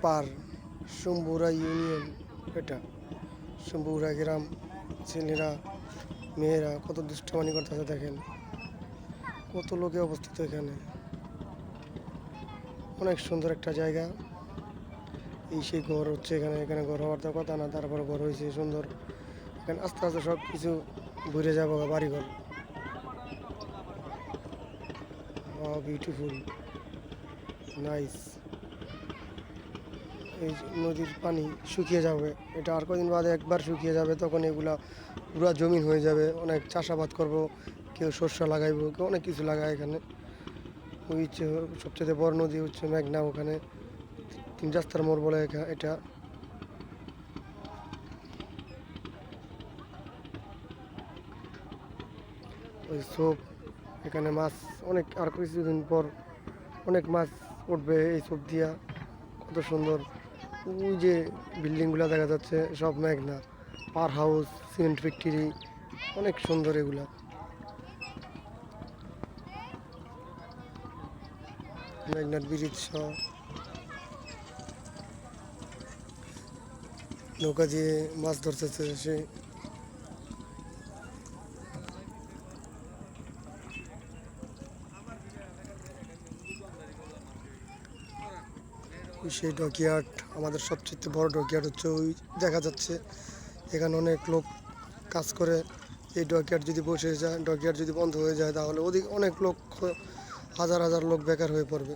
পার শম্ভুরা union. এটা শম্ভুরা গ্রাম। ছেলেরা মেয়েরা কত দুষ্টমানি করতেছে দেখেন, কত লোকে অবস্থিত এখানে। অনেক সুন্দর একটা জায়গা। এই সেই ঘর হচ্ছে এখানে, এখানে ঘর হওয়ার তো কথা না, তারপর ঘর হয়েছে সুন্দর। এখানে আস্তে আস্তে সব কিছু ঘুরে যাবো বাড়িঘর। Beautiful, nice. এই যে নদীর পানি শুকিয়ে যাবে, এটা আর কদিন বাদে একবার শুকিয়ে যাবে, তখন এগুলা পুরা জমিন হয়ে যাবে। অনেক চাষাবাদ করব, কেউ শস্য লাগাইব, কেউ অনেক কিছু লাগায় এখানে। ওই হচ্ছে সবচেয়ে বড় নদী হচ্ছে মেঘনা, ওখানে 3 রাস্তার মোড় বলে এটা। ওই সোপ, এখানে মাছ অনেক, আর কিছুদিন পর অনেক মাছ উঠবে এই সোপ দিয়া। কত সুন্দর। ওই যে বিল্ডিংগুলো দেখা যাচ্ছে সব মেঘনা, পার হাউস, সিমেন্ট ফ্যাক্টরি, অনেক সুন্দর এগুলা। মেঘনার ব্রিজ সহ নৌকা দিয়ে মাছ ধরতেছে সে। সেই ডকইয়ার্ড, আমাদের সবচেয়ে বড় ডকইয়ার্ড হচ্ছে ওই দেখা যাচ্ছে। এখানে অনেক লোক কাজ করে। এই ডকইয়ার্ড যদি বসে যায়, ডকইয়ার্ড যদি বন্ধ হয়ে যায়, তাহলে অনেক লোক, হাজার হাজার লোক বেকার হয়ে পড়বে।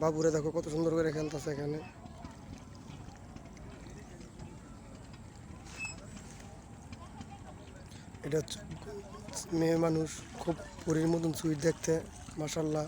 বাবুরে দেখো কত সুন্দর করে খেলতেছে এখানে। এটা হচ্ছে মেয়ে মানুষ, খুব পরীর মতন সুইট দেখতে, মাশাল্লাহ।